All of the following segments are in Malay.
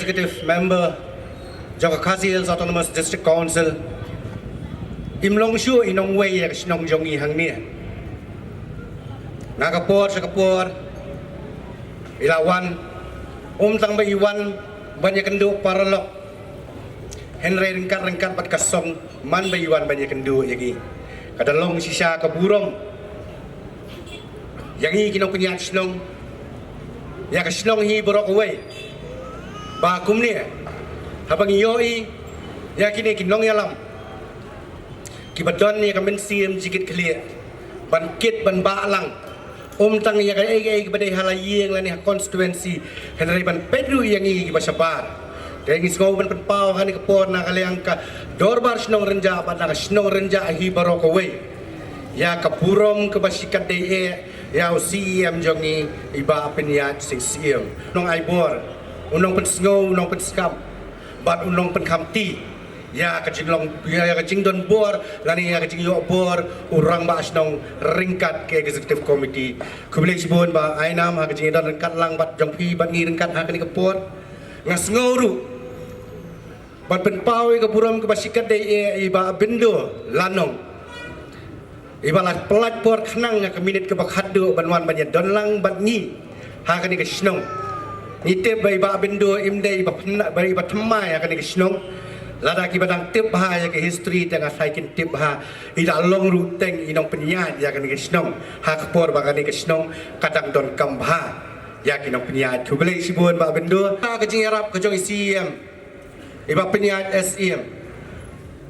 executive member Jaka Khasi Hills Autonomous District Council imlong shu inong way yak sinong jongi hang ni nakapor sa kapor ilawan tang ba iwan banyak kendu paralok Henry ringkat bat kasong man ba iwan banyak kendu yagi kadalong sisa kaburom yagi kinong kunyat sinong yak sinong hi borok away ba kumni habang iyoi yakini kinong yalam kibadon ni kamen siem jikit clear ban kit ban balang tang ya kai badai halayeng lani constituency henry ban pedru yang i basabar dai ngis ngau ban pau hani kapor na kaliang ka dorbar snong renja ban na snong renja hi barok away ya kapurom ke basikat dai ya CM jongi iba penyat sing siem nong aibor unong pensngau unong penskam bat unong penkamti ya kajinglong ya kajing don bor lani ya kajing yo bor urang ba asnong ringkat ke executive committee kubli sibon ba ainam ha kajing don ringkat lang bat jongpi bat ngi ringkat ha kani kapor ngas ngoru bat penpau ke buram ke basikat dai iba bendo lanong iba la pelat por khnang ya minit ke bakhadu banwan banyak don lang bat ngi ha kani kasnong nite bai ba bendo imde iba bai iba thamai ha kani kasnong lada kibadang tip ha ya ke history tengah saikin tip ha ida long ruteng inong penyat ya kan ke snong ha kapor ba kan ke snong kadang don kambha ya kinong penyat kubele sibun ba bendo ha ke jing arab ke jong CM iba penyat SM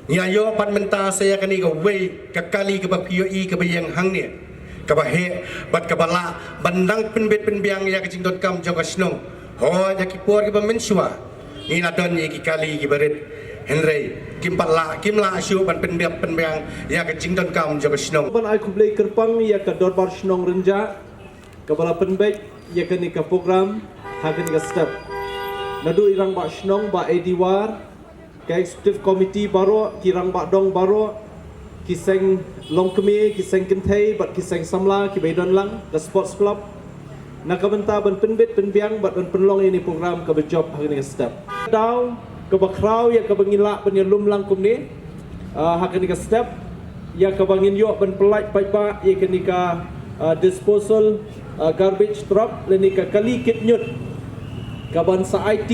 nya yo pan menta saya kan ke we ke kali ke ba POE ke bayang hang ni ke ba he bat ke bala bandang penbet penbiang ya ke jing don kam jong ke snong ho ya ki por ke ba mensua ni na don ye ki kali ki barit Henry kimla asyu ban penbiang ya ke jingdon kam jaga snong ban ai kublai kerpang ya ke dorbar snong renja ke bala penbek ya ke ni ke program ha ke ni ke step nadu irang ba snong ba ediwar ke executive committee baro kirang ba dong baro kiseng longkemi kiseng kenthai bat kiseng samla ki baidon lang the sports club nakabenta ban penbet penbiang bat ban penlong ini program ke job ha ke ni ke step daw kebakrau ya kebangila penyelum langkum ni hakani ka step ya kebangin yo ban pelaj paipa ya kenika disposal garbage truck lenika kali kit nyut kaban sa IT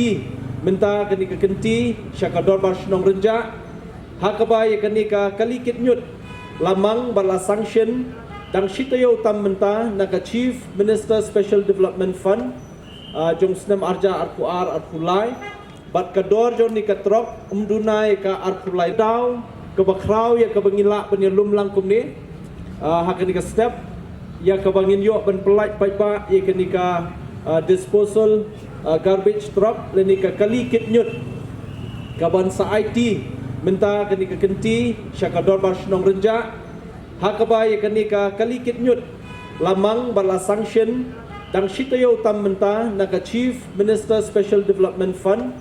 menta kenika kenti syakador bar snong renja hakaba ya kenika kali kit nyut lamang bala sanction dang sitayo tam menta naka chief minister special development fund jong snam arja arkuar arkulai bat kador jon ni katrok umdunai ka arkulai daw ke bakrau ya ke bangila penyelum langkum ni hakani ka step ya ke bangin yo ban pelaj paipa ya kenika disposal garbage truck lenika kali kit nyut kaban sa IT menta kenika kenti syakador bar snong renja hakaba ya kenika kali kit nyut lamang bala sanction dang sitayo tam menta naka chief minister special development fund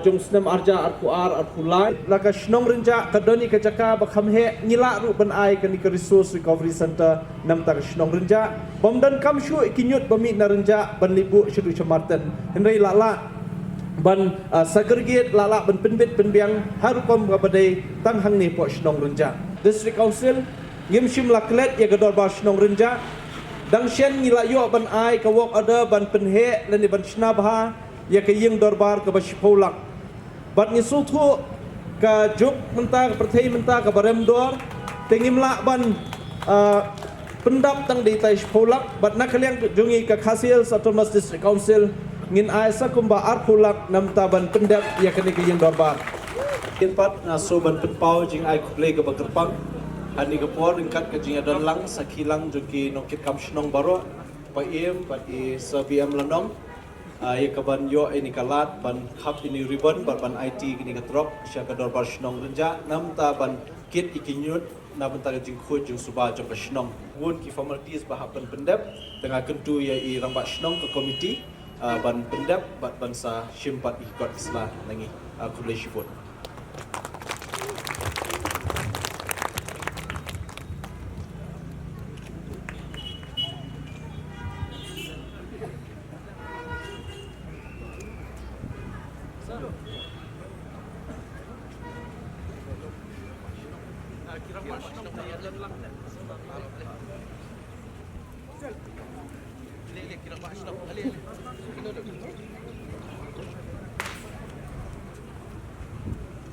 jong snam arja arkuar arkulai laka snong renja kadoni ka jaka bakhamhe ngila ru ban ai kan ka resource recovery center nam ta snong renja bomdan kamshu ikinyut bami na renja ban libu shudu chamarten henry lala ban segregate lala ban penbet penbiang harupam ka badai tang hang ni po snong renja district council ngimshim laklet ya gador ba snong renja dang shen ngila yo ban ai ka walk order ban penhe leni ban snabha ya ke yeng dorbar ke basipolak bat ngisul thu ka juk menta ka perthai menta ka barem dor tengimla ban pendap tang di tai polak bat nakaliang jungi ka Khasil Autonomous District Council ngin aisa kumba arpulak nam taban pendap ya ke yeng dorbar tempat so ban penpau jing ai kublai ka bagerpang ani ka por ringkat ka jing adon lang sakilang juki nokit kam snong baro pa im bat i sabm lanong ya kaban yo ini kalat ban khap ini ribbon ban IT ini katrok syakador bar snong renja nam ta ban kit ikinyut na ban ta jing khut jing suba jong snong won ki formalities bahapan pendap tengah kentu ya i rambak snong ke komiti ban pendap bat bansa shimpat ikot islah nangi kublai shibut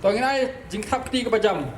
Tòa ngày nay dính thắp ti cái bà chồng